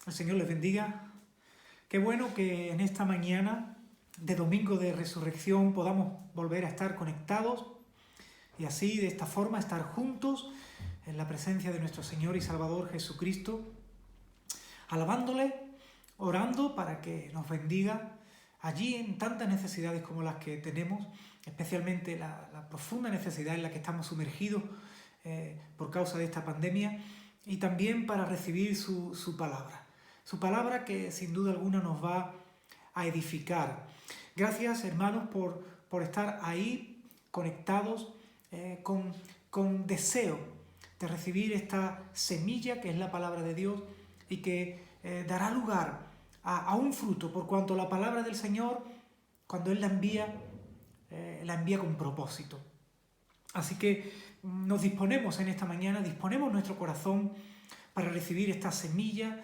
El Señor les bendiga. Qué bueno que en esta mañana de Domingo de Resurrección podamos volver a estar conectados y así, de esta forma, estar juntos en la presencia de nuestro Señor y Salvador Jesucristo, alabándole, orando para que nos bendiga allí en tantas necesidades como las que tenemos, especialmente la profunda necesidad en la que estamos sumergidos por causa de esta pandemia, y también para recibir su palabra. Su palabra que sin duda alguna nos va a edificar. Gracias, hermanos, por estar ahí conectados con deseo de recibir esta semilla que es la palabra de Dios y que dará lugar a un fruto, por cuanto la palabra del Señor, cuando Él la envía con propósito. Así que nos disponemos en esta mañana, disponemos nuestro corazón para recibir esta semilla,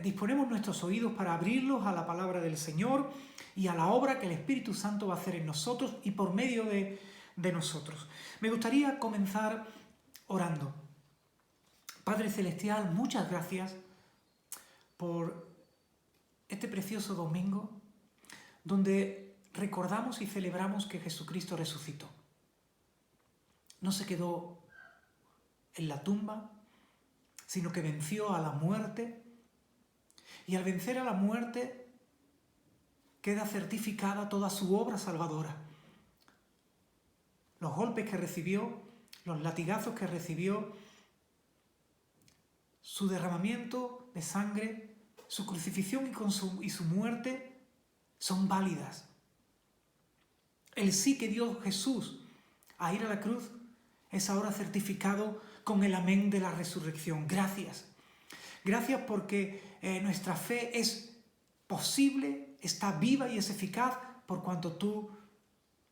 disponemos nuestros oídos para abrirlos a la palabra del Señor y a la obra que el Espíritu Santo va a hacer en nosotros y por medio de nosotros. Me gustaría comenzar orando. Padre Celestial, muchas gracias por este precioso domingo donde recordamos y celebramos que Jesucristo resucitó. No se quedó en la tumba, sino que venció a la muerte, y al vencer a la muerte queda certificada toda su obra salvadora. Los golpes que recibió, los latigazos que recibió, su derramamiento de sangre, su crucifixión y su muerte son válidas. El sí que dio Jesús a ir a la cruz es ahora certificado con el amén de la resurrección. Gracias. Gracias porque nuestra fe es posible, está viva y es eficaz por cuanto tú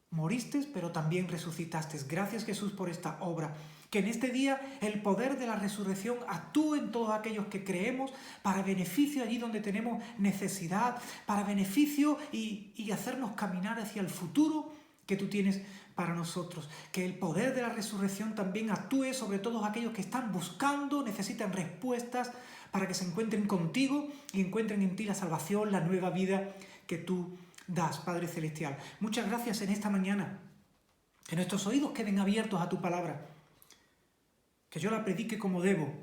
moriste, pero también resucitaste. Gracias, Jesús, por esta obra. Que en este día el poder de la resurrección actúe en todos aquellos que creemos para beneficio allí donde tenemos necesidad, para beneficio y hacernos caminar hacia el futuro que tú tienes para nosotros. Que el poder de la resurrección también actúe sobre todos aquellos que están buscando, necesitan respuestas para que se encuentren contigo y encuentren en ti la salvación, la nueva vida que tú das, Padre Celestial. Muchas gracias en esta mañana. Que nuestros oídos queden abiertos a tu palabra. Que yo la predique como debo.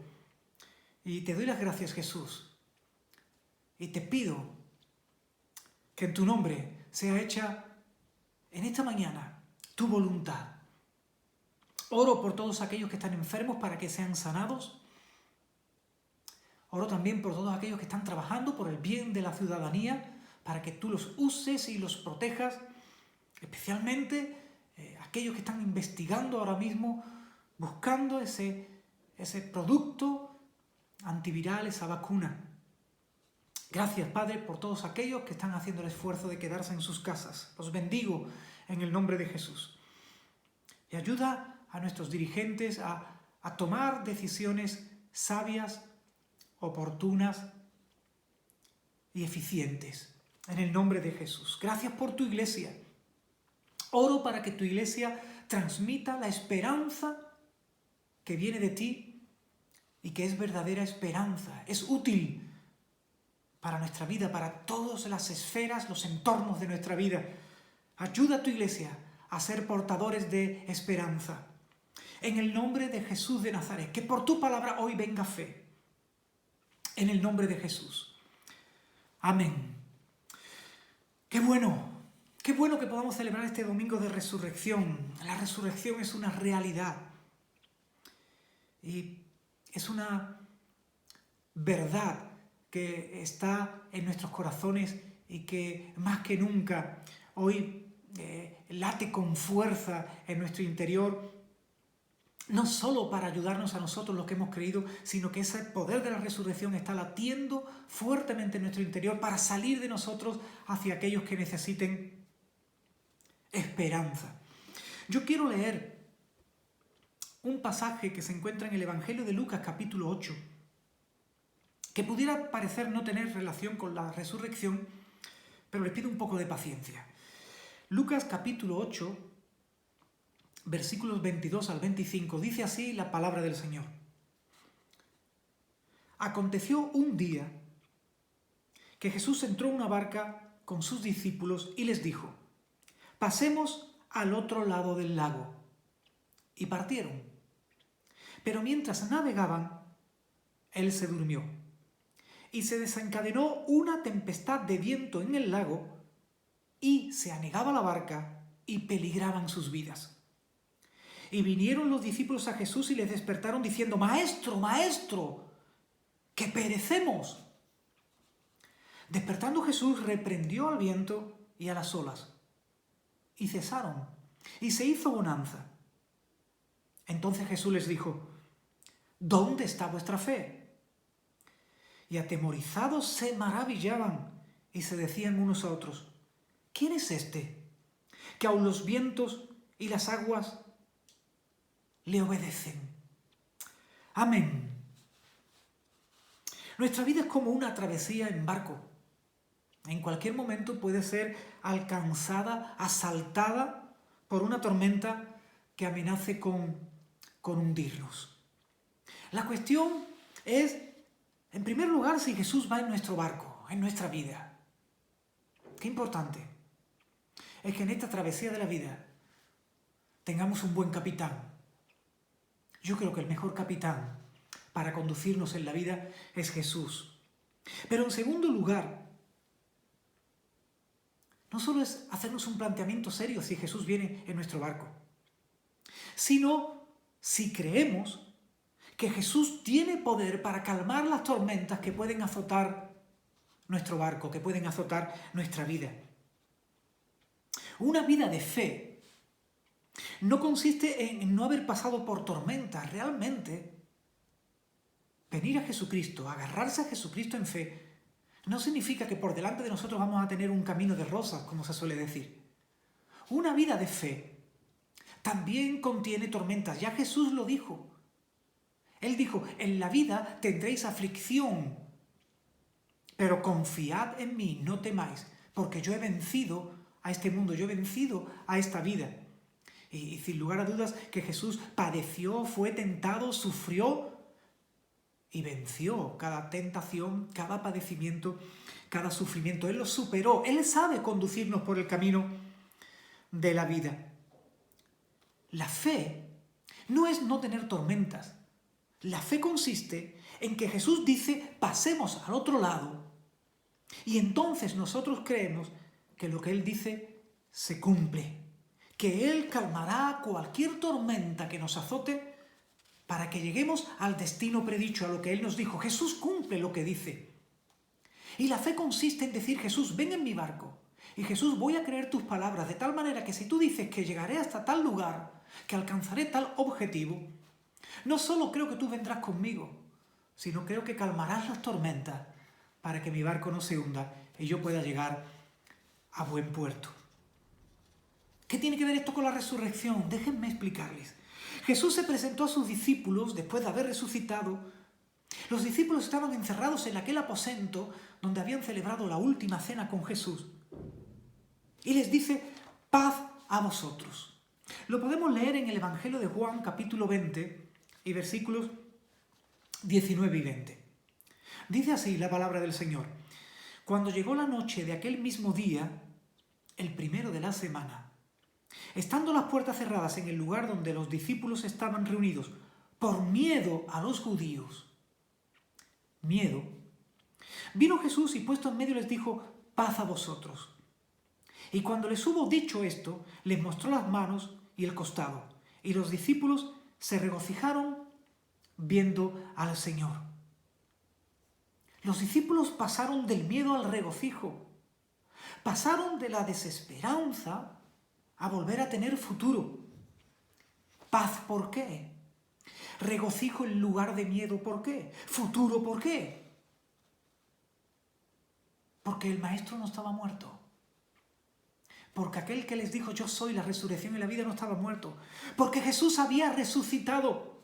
Y te doy las gracias, Jesús. Y te pido que en tu nombre sea hecha en esta mañana tu voluntad. Oro por todos aquellos que están enfermos para que sean sanados. Oro también por todos aquellos que están trabajando por el bien de la ciudadanía, para que tú los uses y los protejas, especialmente aquellos que están investigando ahora mismo, buscando ese producto antiviral, esa vacuna. Gracias, Padre, por todos aquellos que están haciendo el esfuerzo de quedarse en sus casas. Los bendigo en el nombre de Jesús. Y ayuda a nuestros dirigentes a tomar decisiones sabias, oportunas y eficientes. En el nombre de Jesús. Gracias por tu iglesia. Oro para que tu iglesia transmita la esperanza que viene de ti y que es verdadera esperanza. Es útil para nuestra vida, para todas las esferas, los entornos de nuestra vida. Ayuda a tu iglesia a ser portadores de esperanza. En el nombre de Jesús de Nazaret, que por tu palabra hoy venga fe. En el nombre de Jesús. Amén. Qué bueno que podamos celebrar este domingo de resurrección. La resurrección es una realidad. Y es una verdad que está en nuestros corazones y que más que nunca hoy late con fuerza en nuestro interior, no solo para ayudarnos a nosotros los que hemos creído, sino que ese poder de la resurrección está latiendo fuertemente en nuestro interior para salir de nosotros hacia aquellos que necesiten esperanza. Yo quiero leer un pasaje que se encuentra en el Evangelio de Lucas, capítulo 8, que pudiera parecer no tener relación con la resurrección, pero les pido un poco de paciencia. Lucas, capítulo 8, versículos 22 al 25, dice así la palabra del Señor. Aconteció un día que Jesús entró en una barca con sus discípulos y les dijo: pasemos al otro lado del lago. Y partieron. Pero mientras navegaban, él se durmió. Y se desencadenó una tempestad de viento en el lago, y se anegaba la barca, y peligraban sus vidas. Y vinieron los discípulos a Jesús y les despertaron diciendo: Maestro, Maestro, que perecemos. Despertando Jesús reprendió al viento y a las olas, y cesaron, y se hizo bonanza. Entonces Jesús les dijo: ¿dónde está vuestra fe? Y atemorizados se maravillaban y se decían unos a otros: ¿quién es este, que aun los vientos y las aguas le obedecen? Amén. Nuestra vida es como una travesía en barco. En cualquier momento puede ser alcanzada, asaltada por una tormenta que amenace con hundirnos. La cuestión es, en primer lugar, si Jesús va en nuestro barco, en nuestra vida. Qué importante es que en esta travesía de la vida tengamos un buen capitán. Yo creo que el mejor capitán para conducirnos en la vida es Jesús. Pero en segundo lugar, no solo es hacernos un planteamiento serio si Jesús viene en nuestro barco, sino si creemos que Jesús tiene poder para calmar las tormentas que pueden azotar nuestro barco, que pueden azotar nuestra vida. Una vida de fe no consiste en no haber pasado por tormentas. Realmente, venir a Jesucristo, agarrarse a Jesucristo en fe, no significa que por delante de nosotros vamos a tener un camino de rosas, como se suele decir. Una vida de fe también contiene tormentas. Ya Jesús lo dijo. Él dijo: en la vida tendréis aflicción, pero confiad en mí, no temáis, porque yo he vencido a este mundo, yo he vencido a esta vida. Y sin lugar a dudas que Jesús padeció, fue tentado, sufrió y venció cada tentación, cada padecimiento, cada sufrimiento. Él lo superó. Él sabe conducirnos por el camino de la vida. La fe no es no tener tormentas. La fe consiste en que Jesús dice: pasemos al otro lado. Y entonces nosotros creemos que lo que Él dice se cumple. Que Él calmará cualquier tormenta que nos azote para que lleguemos al destino predicho, a lo que Él nos dijo. Jesús cumple lo que dice. Y la fe consiste en decir: Jesús, ven en mi barco. Y Jesús, voy a creer tus palabras, de tal manera que si tú dices que llegaré hasta tal lugar, que alcanzaré tal objetivo, no solo creo que tú vendrás conmigo, sino creo que calmarás las tormentas para que mi barco no se hunda y yo pueda llegar a buen puerto. ¿Qué tiene que ver esto con la resurrección? Déjenme explicarles. Jesús se presentó a sus discípulos después de haber resucitado. Los discípulos estaban encerrados en aquel aposento donde habían celebrado la última cena con Jesús. Y les dice: paz a vosotros. Lo podemos leer en el Evangelio de Juan, capítulo 20, y versículos 19 y 20. Dice así la palabra del Señor: cuando llegó la noche de aquel mismo día, el primero de la semana, estando las puertas cerradas en el lugar donde los discípulos estaban reunidos, por miedo a los judíos, vino Jesús y puesto en medio les dijo: paz a vosotros. Y cuando les hubo dicho esto, les mostró las manos y el costado. Y los discípulos se regocijaron viendo al Señor. Los discípulos pasaron del miedo al regocijo. Pasaron de la desesperanza a volver a tener futuro. Paz, ¿por qué? Regocijo en lugar de miedo, ¿por qué? Futuro, ¿por qué? Porque el Maestro no estaba muerto. Porque aquel que les dijo: yo soy la resurrección y la vida, no estaba muerto. Porque Jesús había resucitado.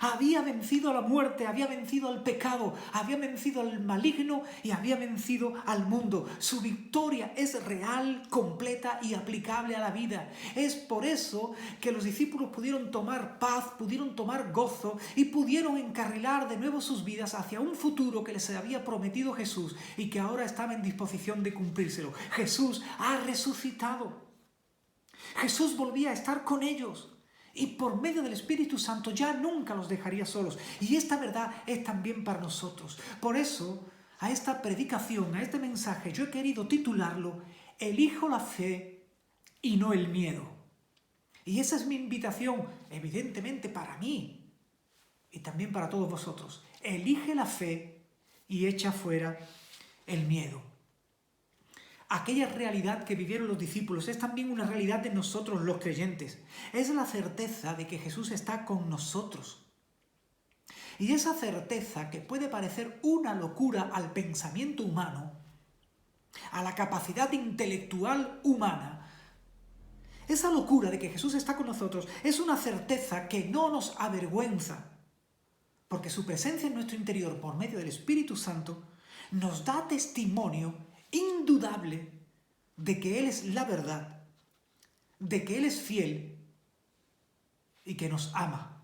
Había vencido a la muerte, había vencido al pecado, había vencido al maligno y había vencido al mundo. Su victoria es real, completa y aplicable a la vida. Es por eso que los discípulos pudieron tomar paz, pudieron tomar gozo y pudieron encarrilar de nuevo sus vidas hacia un futuro que les había prometido Jesús y que ahora estaba en disposición de cumplírselo. Jesús ha resucitado. Jesús volvía a estar con ellos. Y por medio del Espíritu Santo ya nunca los dejaría solos. Y esta verdad es también para nosotros. Por eso, a esta predicación, a este mensaje, yo he querido titularlo Elijo la fe y no el miedo. Y esa es mi invitación, evidentemente para mí y también para todos vosotros. Elige la fe y echa fuera el miedo. Aquella realidad que vivieron los discípulos es también una realidad de nosotros los creyentes. Es la certeza de que Jesús está con nosotros. Y esa certeza, que puede parecer una locura al pensamiento humano, a la capacidad intelectual humana, esa locura de que Jesús está con nosotros es una certeza que no nos avergüenza, porque su presencia en nuestro interior por medio del Espíritu Santo nos da testimonio indudable de que Él es la verdad, de que Él es fiel y que nos ama.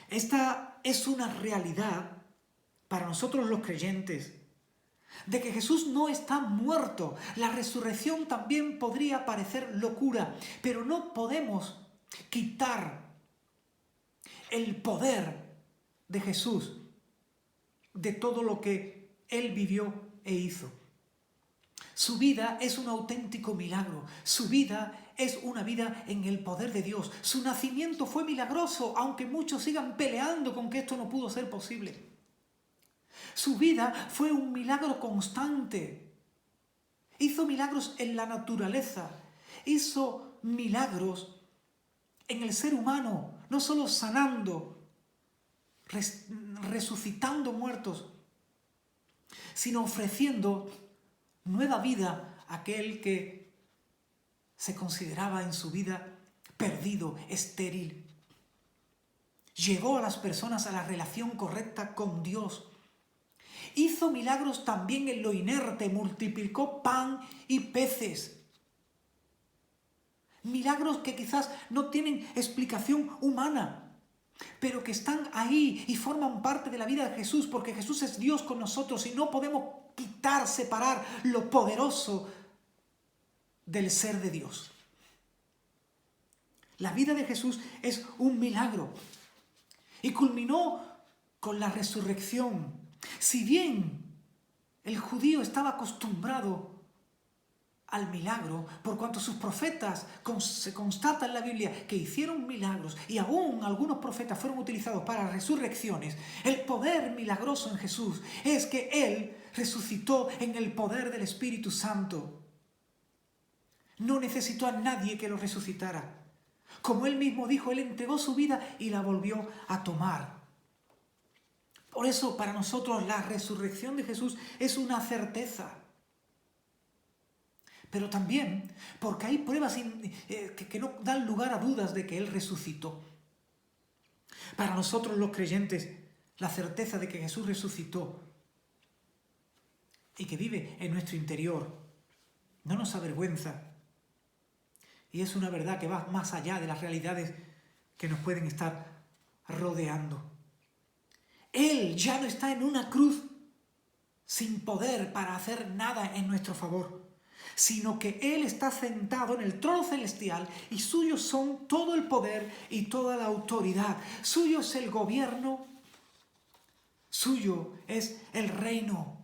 Esta es una realidad para nosotros los creyentes, de que Jesús no está muerto. La resurrección también podría parecer locura, pero no podemos quitar el poder de Jesús de todo lo que Él vivió e hizo. Su vida es un auténtico milagro. Su vida es una vida en el poder de Dios. Su nacimiento fue milagroso, aunque muchos sigan peleando con que esto no pudo ser posible. Su vida fue un milagro constante. Hizo milagros en la naturaleza. Hizo milagros en el ser humano, no solo sanando, resucitando muertos, sino ofreciendo nueva vida a aquel que se consideraba en su vida perdido, estéril. Llevó a las personas a la relación correcta con Dios. Hizo milagros también en lo inerte, multiplicó pan y peces. Milagros que quizás no tienen explicación humana, pero que están ahí y forman parte de la vida de Jesús, porque Jesús es Dios con nosotros y no podemos quitar, separar lo poderoso del ser de Dios. La vida de Jesús es un milagro y culminó con la resurrección. Si bien el judío estaba acostumbrado al milagro, por cuanto sus profetas se constata en la Biblia que hicieron milagros y aún algunos profetas fueron utilizados para resurrecciones, el poder milagroso en Jesús es que Él resucitó en el poder del Espíritu Santo. No necesitó a nadie que lo resucitara. Como Él mismo dijo, Él entregó su vida y la volvió a tomar. Por eso para nosotros la resurrección de Jesús es una certeza. Pero también porque hay pruebas que no dan lugar a dudas de que Él resucitó. Para nosotros los creyentes, la certeza de que Jesús resucitó y que vive en nuestro interior no nos avergüenza. Y es una verdad que va más allá de las realidades que nos pueden estar rodeando. Él ya no está en una cruz sin poder para hacer nada en nuestro favor, sino que Él está sentado en el trono celestial y suyos son todo el poder y toda la autoridad. Suyo es el gobierno, suyo es el reino.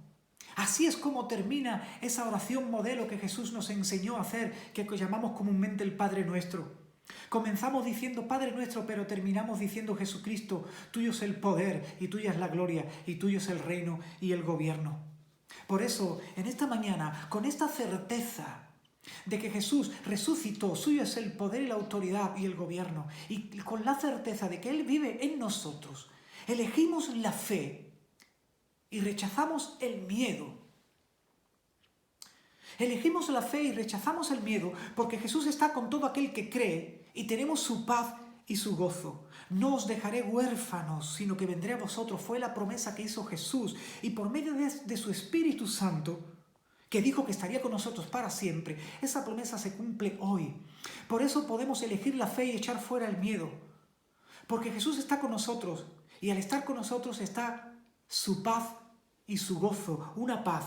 Así es como termina esa oración modelo que Jesús nos enseñó a hacer, que llamamos comúnmente el Padre Nuestro. Comenzamos diciendo Padre Nuestro, pero terminamos diciendo Jesucristo, tuyo es el poder y tuya es la gloria y tuyo es el reino y el gobierno. Por eso, en esta mañana, con esta certeza de que Jesús resucitó, suyo es el poder y la autoridad y el gobierno, y con la certeza de que Él vive en nosotros, elegimos la fe y rechazamos el miedo. Elegimos la fe y rechazamos el miedo porque Jesús está con todo aquel que cree y tenemos su paz y su gozo. No os dejaré huérfanos, sino que vendré a vosotros. Fue la promesa que hizo Jesús. Y por medio de su Espíritu Santo, que dijo que estaría con nosotros para siempre, esa promesa se cumple hoy. Por eso podemos elegir la fe y echar fuera el miedo. Porque Jesús está con nosotros. Y al estar con nosotros está su paz y su gozo. Una paz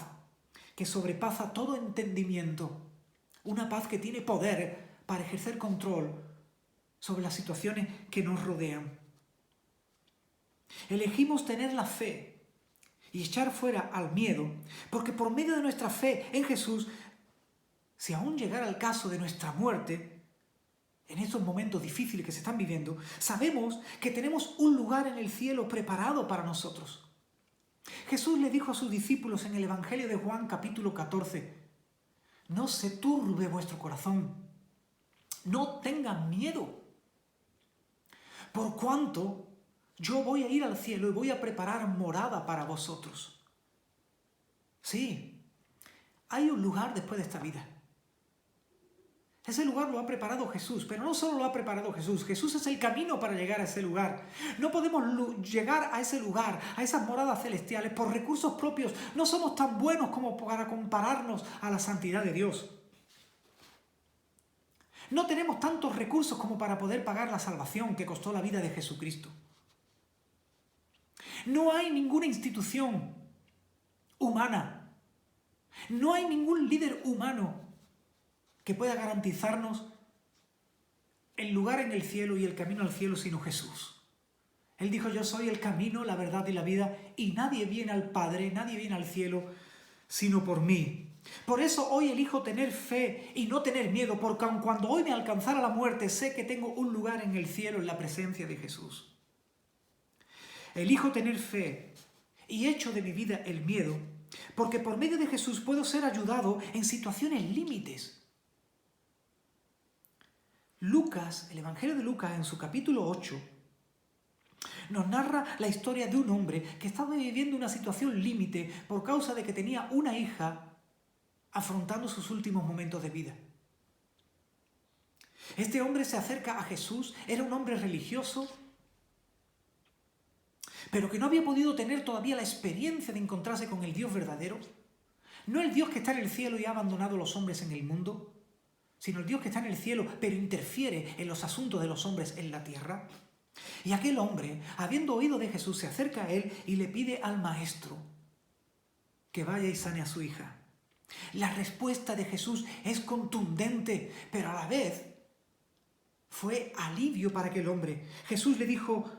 que sobrepasa todo entendimiento. Una paz que tiene poder para ejercer control sobre las situaciones que nos rodean. Elegimos tener la fe y echar fuera al miedo, porque por medio de nuestra fe en Jesús, si aún llegara el caso de nuestra muerte, en estos momentos difíciles que se están viviendo, sabemos que tenemos un lugar en el cielo preparado para nosotros. Jesús le dijo a sus discípulos en el Evangelio de Juan capítulo 14, no se turbe vuestro corazón, no tengan miedo. Por cuanto yo voy a ir al cielo y voy a preparar morada para vosotros. Sí, hay un lugar después de esta vida. Ese lugar lo ha preparado Jesús, pero no solo lo ha preparado Jesús. Jesús es el camino para llegar a ese lugar. No podemos llegar a ese lugar, a esas moradas celestiales, por recursos propios. No somos tan buenos como para compararnos a la santidad de Dios. No tenemos tantos recursos como para poder pagar la salvación que costó la vida de Jesucristo. No hay ninguna institución humana, no hay ningún líder humano que pueda garantizarnos el lugar en el cielo y el camino al cielo sino Jesús. Él dijo, yo soy el camino, la verdad y la vida, y nadie viene al Padre, nadie viene al cielo sino por mí. Por eso hoy elijo tener fe y no tener miedo, porque aun cuando hoy me alcanzara la muerte, sé que tengo un lugar en el cielo en la presencia de Jesús. Elijo tener fe y echo de mi vida el miedo, porque por medio de Jesús puedo ser ayudado en situaciones límites. Lucas, el Evangelio de Lucas, en su capítulo 8, nos narra la historia de un hombre que estaba viviendo una situación límite por causa de que tenía una hija afrontando sus últimos momentos de vida. Este hombre se acerca a Jesús, era un hombre religioso, pero que no había podido tener todavía la experiencia de encontrarse con el Dios verdadero. No el Dios que está en el cielo y ha abandonado a los hombres en el mundo, sino el Dios que está en el cielo, pero interfiere en los asuntos de los hombres en la tierra. Y aquel hombre, habiendo oído de Jesús, se acerca a él y le pide al maestro que vaya y sane a su hija. La respuesta de Jesús es contundente, pero a la vez fue alivio para aquel hombre. Jesús le dijo,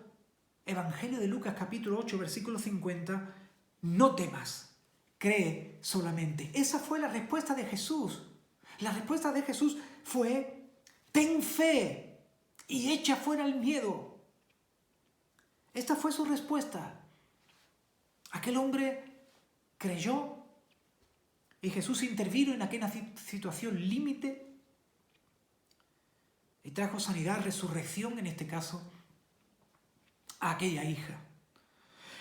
Evangelio de Lucas capítulo 8, versículo 50, no temas, cree solamente. Esa fue la respuesta de Jesús. La respuesta de Jesús fue, ten fe y echa fuera el miedo. Esta fue su respuesta. Aquel hombre creyó y Jesús intervino en aquella situación límite y trajo sanidad, resurrección en este caso, a aquella hija.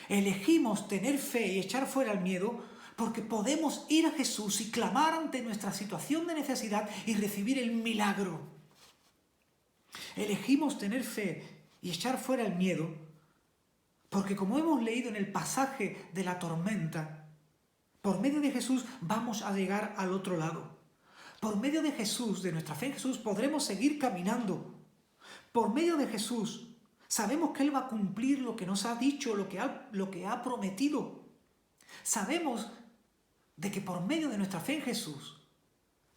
Elegimos tener fe y echar fuera el miedo porque podemos ir a Jesús y clamar ante nuestra situación de necesidad y recibir el milagro. Elegimos tener fe y echar fuera el miedo porque, como hemos leído en el pasaje de la tormenta, por medio de Jesús vamos a llegar al otro lado. Por medio de Jesús, de nuestra fe en Jesús, podremos seguir caminando. Por medio de Jesús sabemos que Él va a cumplir lo que nos ha dicho, lo que ha prometido. Sabemos de que por medio de nuestra fe en Jesús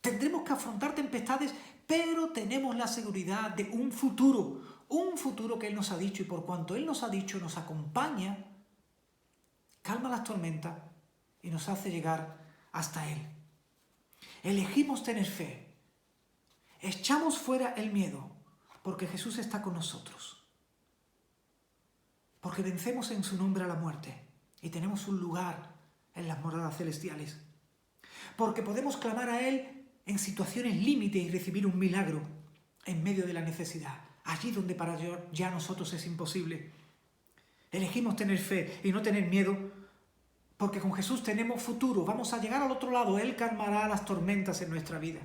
tendremos que afrontar tempestades, pero tenemos la seguridad de un futuro que Él nos ha dicho, y por cuanto Él nos ha dicho, nos acompaña, calma las tormentas y nos hace llegar hasta Él. Elegimos tener fe, echamos fuera el miedo, porque Jesús está con nosotros, porque vencemos en su nombre a la muerte y tenemos un lugar en las moradas celestiales, porque podemos clamar a Él en situaciones límite y recibir un milagro en medio de la necesidad, allí donde para ya nosotros es imposible. Elegimos tener fe y no tener miedo, porque con Jesús tenemos futuro, vamos a llegar al otro lado, Él calmará las tormentas en nuestra vida.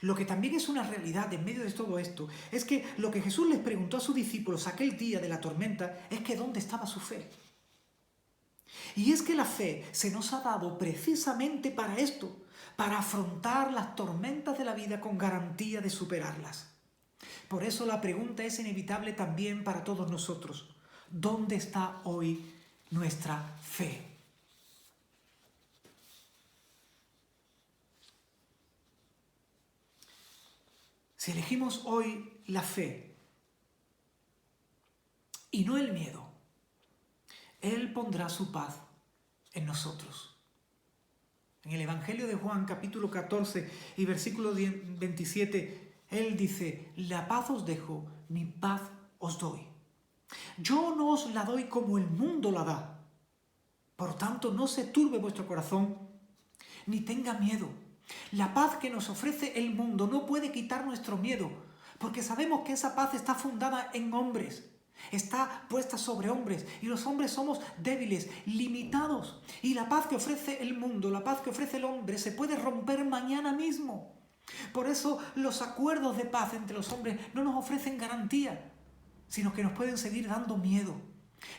Lo que también es una realidad en medio de todo esto es que lo que Jesús les preguntó a sus discípulos aquel día de la tormenta es que ¿dónde estaba su fe? Y es que la fe se nos ha dado precisamente para esto, para afrontar las tormentas de la vida con garantía de superarlas. Por eso la pregunta es inevitable también para todos nosotros. ¿Dónde está hoy nuestra fe? Si elegimos hoy la fe y no el miedo, Él pondrá su paz en nosotros. En el Evangelio de Juan, capítulo 14 y versículo 27, Él dice, la paz os dejo, mi paz os doy. Yo no os la doy como el mundo la da. Por tanto, no se turbe vuestro corazón, ni tenga miedo. La paz que nos ofrece el mundo no puede quitar nuestro miedo, porque sabemos que esa paz está fundada en hombres. Está puesta sobre hombres y los hombres somos débiles, limitados. Y la paz que ofrece el mundo, la paz que ofrece el hombre se puede romper mañana mismo. Por eso los acuerdos de paz entre los hombres no nos ofrecen garantía, sino que nos pueden seguir dando miedo.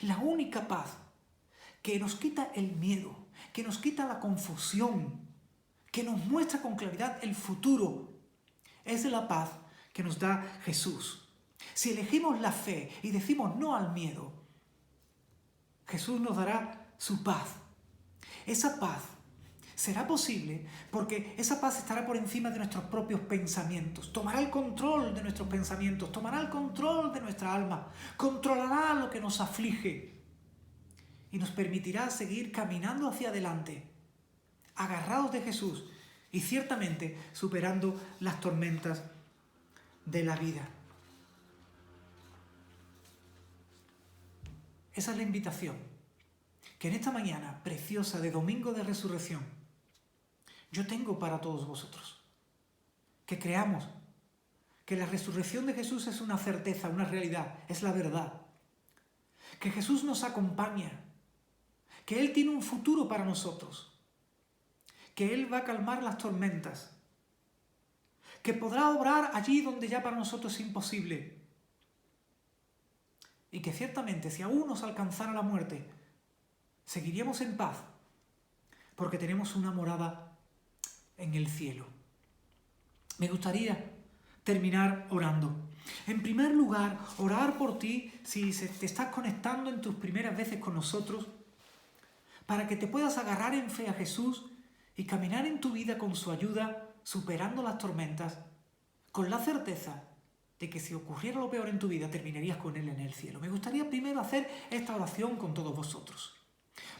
La única paz que nos quita el miedo, que nos quita la confusión, que nos muestra con claridad el futuro, es la paz que nos da Jesús. Si elegimos la fe y decimos no al miedo, Jesús nos dará su paz. Esa paz será posible porque esa paz estará por encima de nuestros propios pensamientos. Tomará el control de nuestros pensamientos, tomará el control de nuestra alma, controlará lo que nos aflige y nos permitirá seguir caminando hacia adelante, agarrados de Jesús y ciertamente superando las tormentas de la vida. Esa es la invitación que en esta mañana preciosa de Domingo de Resurrección yo tengo para todos vosotros. Que creamos que la resurrección de Jesús es una certeza, una realidad, es la verdad. Que Jesús nos acompaña, que Él tiene un futuro para nosotros, que Él va a calmar las tormentas, que podrá obrar allí donde ya para nosotros es imposible. Y que ciertamente si aún nos alcanzara la muerte, seguiríamos en paz, porque tenemos una morada en el cielo. Me gustaría terminar orando. En primer lugar, orar por ti si te estás conectando en tus primeras veces con nosotros, para que te puedas agarrar en fe a Jesús y caminar en tu vida con su ayuda, superando las tormentas, con la certeza de que si ocurriera lo peor en tu vida, terminarías con Él en el cielo. Me gustaría primero hacer esta oración con todos vosotros.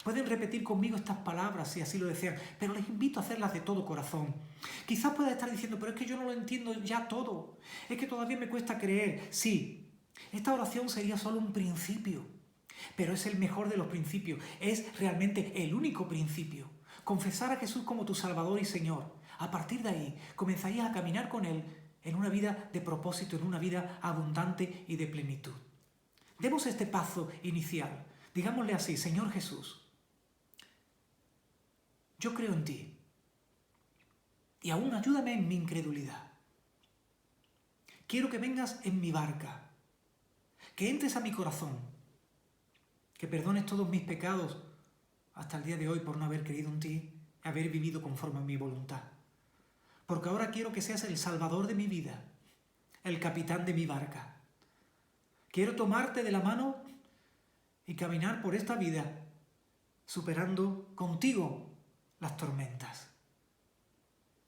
Pueden repetir conmigo estas palabras si así lo desean, pero les invito a hacerlas de todo corazón. Quizás puedas estar diciendo, pero es que yo no lo entiendo ya todo. Es que todavía me cuesta creer. Sí, esta oración sería solo un principio, pero es el mejor de los principios. Es realmente el único principio. Confesar a Jesús como tu Salvador y Señor. A partir de ahí, comenzarías a caminar con Él en una vida de propósito, en una vida abundante y de plenitud. Demos este paso inicial. Digámosle así, Señor Jesús, yo creo en ti y aún ayúdame en mi incredulidad. Quiero que vengas en mi barca, que entres a mi corazón, que perdones todos mis pecados hasta el día de hoy por no haber creído en ti y haber vivido conforme a mi voluntad. Porque ahora quiero que seas el Salvador de mi vida, el capitán de mi barca. Quiero tomarte de la mano y caminar por esta vida, superando contigo las tormentas.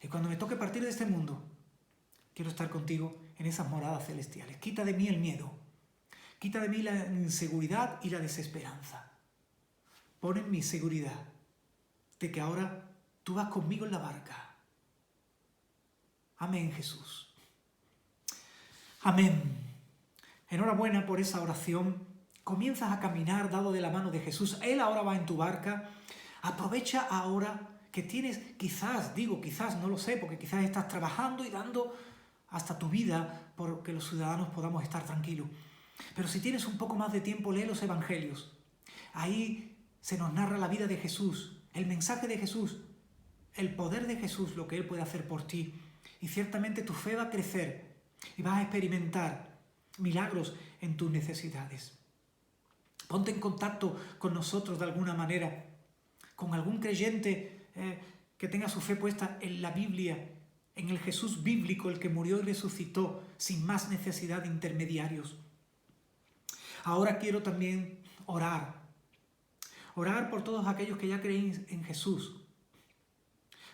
Y cuando me toque partir de este mundo, quiero estar contigo en esas moradas celestiales. Quita de mí el miedo, quita de mí la inseguridad y la desesperanza. Pon en mi seguridad de que ahora tú vas conmigo en la barca. Amén, Jesús. Amén. Enhorabuena por esa oración. Comienzas a caminar dado de la mano de Jesús. Él ahora va en tu barca. Aprovecha ahora que tienes, quizás, no lo sé, porque quizás estás trabajando y dando hasta tu vida porque los ciudadanos podamos estar tranquilos. Pero si tienes un poco más de tiempo, lee los evangelios. Ahí se nos narra la vida de Jesús, el mensaje de Jesús, el poder de Jesús, lo que Él puede hacer por ti. Y y ciertamente tu fe va a crecer y vas a experimentar milagros en tus necesidades. Ponte en contacto con nosotros de alguna manera, con algún creyente que tenga su fe puesta en la Biblia, en el Jesús bíblico, el que murió y resucitó sin más necesidad de intermediarios. Ahora quiero también orar por todos aquellos que ya creen en Jesús,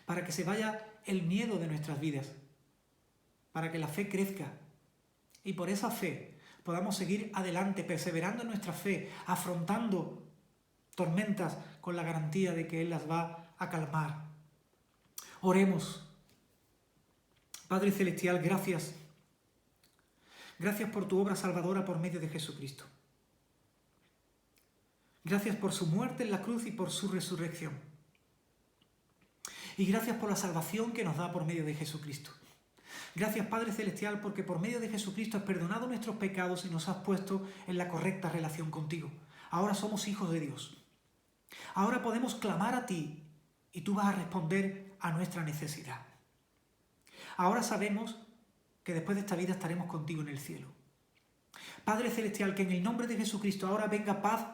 para que se vaya el miedo de nuestras vidas, para que la fe crezca y por esa fe podamos seguir adelante, perseverando en nuestra fe, afrontando tormentas con la garantía de que Él las va a calmar. Oremos. Padre Celestial, gracias. Gracias por tu obra salvadora por medio de Jesucristo. Gracias por su muerte en la cruz y por su resurrección. Y gracias por la salvación que nos da por medio de Jesucristo. Gracias, Padre Celestial, porque por medio de Jesucristo has perdonado nuestros pecados y nos has puesto en la correcta relación contigo. Ahora somos hijos de Dios. Ahora podemos clamar a ti y tú vas a responder a nuestra necesidad. Ahora sabemos que después de esta vida estaremos contigo en el cielo. Padre Celestial, que en el nombre de Jesucristo ahora venga paz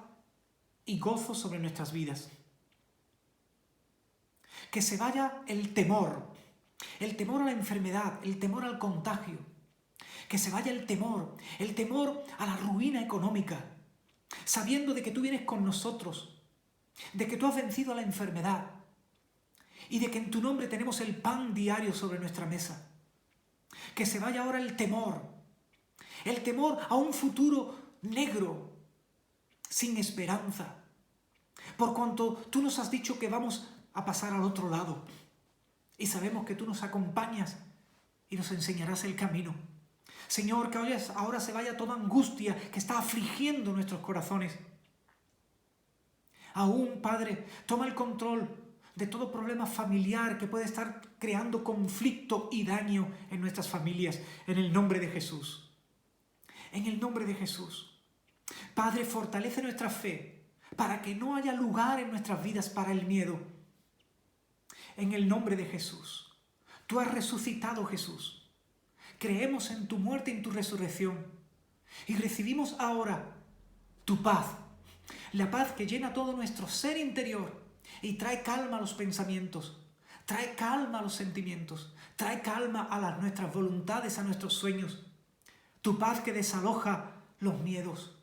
y gozo sobre nuestras vidas. Que se vaya el temor a la enfermedad, el temor al contagio. Que se vaya el temor a la ruina económica, sabiendo de que tú vienes con nosotros, de que tú has vencido a la enfermedad y de que en tu nombre tenemos el pan diario sobre nuestra mesa. Que se vaya ahora el temor a un futuro negro, sin esperanza, por cuanto tú nos has dicho que vamos a pasar al otro lado y sabemos que tú nos acompañas y nos enseñarás el camino. Señor, que ahora se vaya toda angustia que está afligiendo nuestros corazones. Aún, Padre, toma el control de todo problema familiar que puede estar creando conflicto y daño en nuestras familias, en el nombre de Jesús. En el nombre de Jesús. Padre, fortalece nuestra fe para que no haya lugar en nuestras vidas para el miedo. En el nombre de Jesús. Tú has resucitado, Jesús. Creemos en tu muerte y en tu resurrección. Y recibimos ahora tu paz. La paz que llena todo nuestro ser interior y trae calma a los pensamientos, trae calma a los sentimientos, trae calma a nuestras voluntades, a nuestros sueños. Tu paz que desaloja los miedos.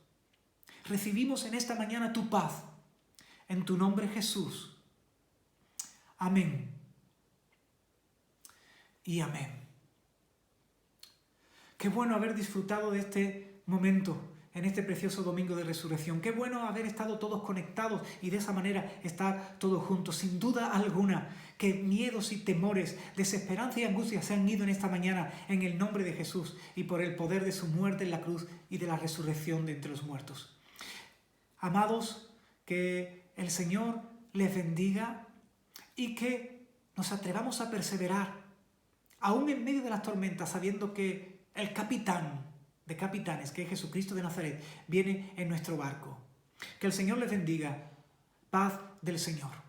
Recibimos en esta mañana tu paz. En tu nombre, Jesús. Amén. Y amén. Qué bueno haber disfrutado de este momento en este precioso domingo de resurrección. Qué bueno haber estado todos conectados y de esa manera estar todos juntos. Sin duda alguna que miedos y temores, desesperanza y angustia se han ido en esta mañana en el nombre de Jesús y por el poder de su muerte en la cruz y de la resurrección de entre los muertos. Amados, que el Señor les bendiga y que nos atrevamos a perseverar, aún en medio de las tormentas, sabiendo que el capitán de capitanes, que es Jesucristo de Nazaret, viene en nuestro barco. Que el Señor les bendiga. Paz del Señor.